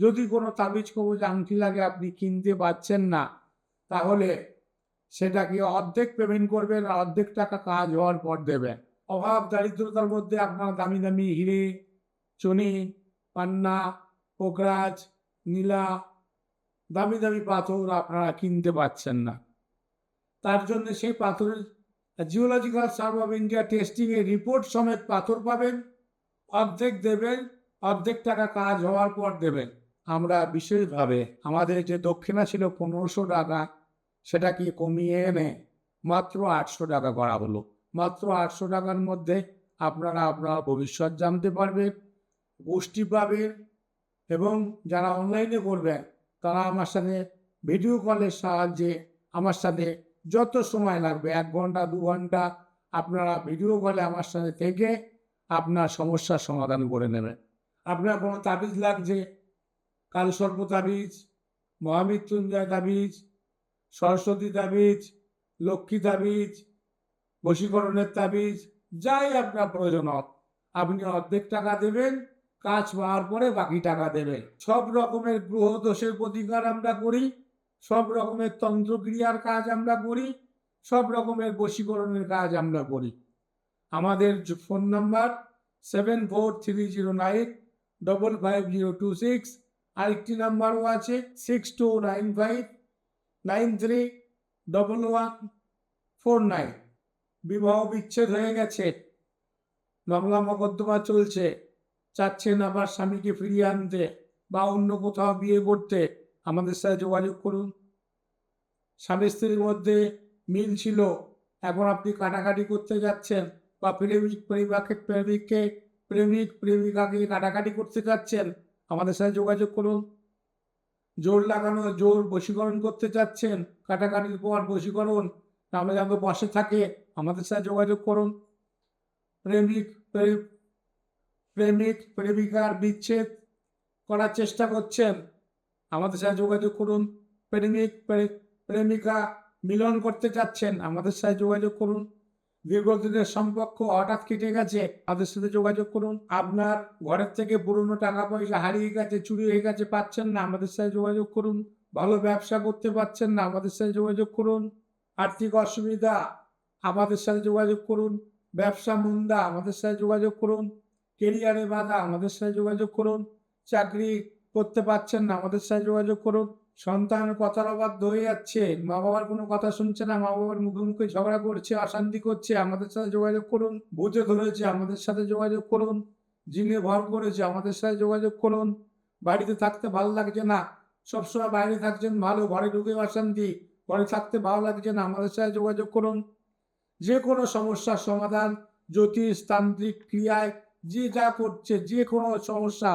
যদি কোনো তাবিজ কবজ আংটি লাগে আপনি কিনতে পারছেন না, তাহলে সেটাকে অর্ধেক পেমেন্ট করবেন, অর্ধেক টাকা কাজ হওয়ার পর দেবেন। অভাব দারিদ্রতার মধ্যে আপনার দামি দামি হিরে, চুনি, পান্না, পোকরাজ, নীলা, দামি দামি পাথর আপনারা কিনতে পারছেন না। তার জন্য সেই পাথরের জিওলজিক্যাল সার্ভে অফ ইন্ডিয়া টেস্টিংয়ের রিপোর্ট সমেত পাথর পাবেন, অর্ধেক দেবেন, অর্ধেক টাকা কাজ হওয়ার পর দেবেন। আমরা বিশেষভাবে আমাদের যে দক্ষিণা ছিল 1500 টাকা, সেটাকে কমিয়ে এনে মাত্র 800 টাকা করা হলো। মাত্র 800 টাকার মধ্যে আপনারা আপনার ভবিষ্যৎ জানতে পারবেন, গোষ্ঠী পাবেন, এবং যারা অনলাইনে করবেন তারা আমার সাথে ভিডিও কলের সাহায্যে আমার সাথে যত সময় লাগবে, 1 ঘন্টা 2 ঘন্টা, আপনারা ভিডিও কলে আমার সাথে থেকে আপনার সমস্যার সমাধান করে নেবেন। আপনার কোনো তাবিজ লাগছে, কালসর্প তাবিজ, মহামৃত্যুঞ্জয় তাবিজ, সরস্বতী তাবিজ, লক্ষ্মী তাবিজ, বশীকরণের তাবিজ, যাই আপনার প্রয়োজন হোক, আপনি অর্ধেক টাকা দেবেন, কাজ পাওয়ার পরে বাকি টাকা দেবেন। সব রকমের গ্রহ দোষের প্রতিকার আমরা করি, সব রকমের তন্ত্রক্রিয়ার কাজ আমরা করি, সব রকমের বশীকরণের কাজ আমরা করি। আমাদের ফোন নাম্বার 7430955026, আরেকটি নাম্বারও আছে 6295931149। বিবাহ বিচ্ছেদ হয়ে গেছে, মামলা মোকদ্দমা চলছে, চাচ্ছেন আবার স্বামীকে ফিরিয়ে আনতে বা অন্য কোথাও বিয়ে করতে, আমাদের সাথে যোগাযোগ করুন। স্বামী স্ত্রীর মধ্যে মিল ছিল, এখন আপনি কাটাকাটি করতে যাচ্ছেন, বা প্রেমিক প্রেমিকাকে কাটাকাটি করতে যাচ্ছেন, আমাদের সাথে যোগাযোগ করুন। জোর লাগানো, জোর বশীকরণ করতে চাচ্ছেন, কাটাকাটির পর বশীকরণ আমরা যেন বসে থাকে, আমাদের সাথে যোগাযোগ করুন। প্রেমিক প্রেমিকার বিচ্ছেদ করার চেষ্টা করছেন, আমাদের সাথে যোগাযোগ করুন। প্রেমিকা মিলন করতে চাচ্ছেন, আমাদের সাথে যোগাযোগ করুন। দীর্ঘদিনের সম্পর্ক হঠাৎ কেটে গেছে, আমাদের সাথে যোগাযোগ করুন। আপনার ঘরের থেকে পুরনো টাকা পয়সা হারিয়ে গেছে, চুরি হয়ে গেছে, পাচ্ছেন না, আমাদের সাথে যোগাযোগ করুন। ভালো ব্যবসা করতে পারছেন না, আমাদের সাথে যোগাযোগ করুন। আর্থিক অসুবিধা, আমাদের সাথে যোগাযোগ করুন। ব্যবসা মন্দা, আমাদের সাথে যোগাযোগ করুন। কেরিয়ারে বাধা, আমাদের সাথে যোগাযোগ করুন। চাকরি করতে পারছেন না, আমাদের সাথে যোগাযোগ করুন। সন্তান কথার অবাধ্য হয়ে যাচ্ছে, মা বাবার কোনো কথা শুনছে না, মা বাবার মুখে মুখে ঝগড়া করছে, অশান্তি করছে, আমাদের সাথে যোগাযোগ করুন। বুঝে ধরেছে, আমাদের সাথে যোগাযোগ করুন। জিনে ভর করেছে, আমাদের সাথে যোগাযোগ করুন। বাড়িতে থাকতে ভালো লাগছে না, সবসময় বাইরে থাকছেন ভালো, ঘরে ঢুকে অশান্তি, ঘরে থাকতে ভালো লাগছে না, আমাদের সাথে যোগাযোগ করুন। যে কোনো সমস্যার সমাধান জ্যোতিষ তান্ত্রিক ক্রিয়ায় যে যা করছে, যে কোনো সমস্যা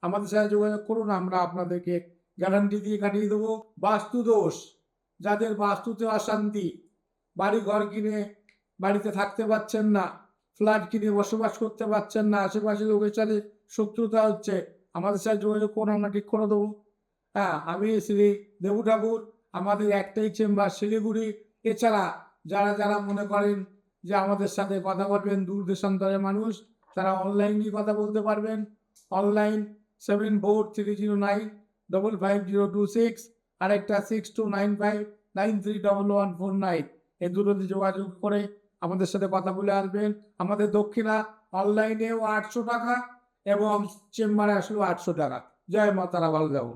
আমাদের সাথে যোগাযোগ করুন, আমরা আপনাদেরকে গ্যারান্টি দিয়ে কাটিয়ে দেবো। বাস্তু দোষ, যাদের বাস্তুতে অশান্তি, বাড়ি ঘর কিনে বাড়িতে থাকতে পারছেন না, ফ্ল্যাট কিনে বসবাস করতে পারছেন না, আশেপাশে লোকের সাথে শত্রুতা হচ্ছে, আমাদের সাথে যোগাযোগ করুন, আমরা ঠিক করে দেবো। হ্যাঁ, আমি শ্রী দেবু ঠাকুর, আমাদের একটাই চেম্বার শিলিগুড়ি। এছাড়া যারা যারা মনে করেন যে আমাদের সাথে কথা বলবেন, দূর দেশান্তরের মানুষ, তারা অনলাইনে কথা বলতে পারবেন। অনলাইন 7430955026, আরেকটা 6295931149। এই দুটোতে যোগাযোগ করে আমাদের সাথে কথা বলে আসবেন। আমাদের দক্ষিণা অনলাইনেও 800 টাকা এবং চেম্বারে আসলেও 800 টাকা। জয় মা তারা, ভালো যাবো।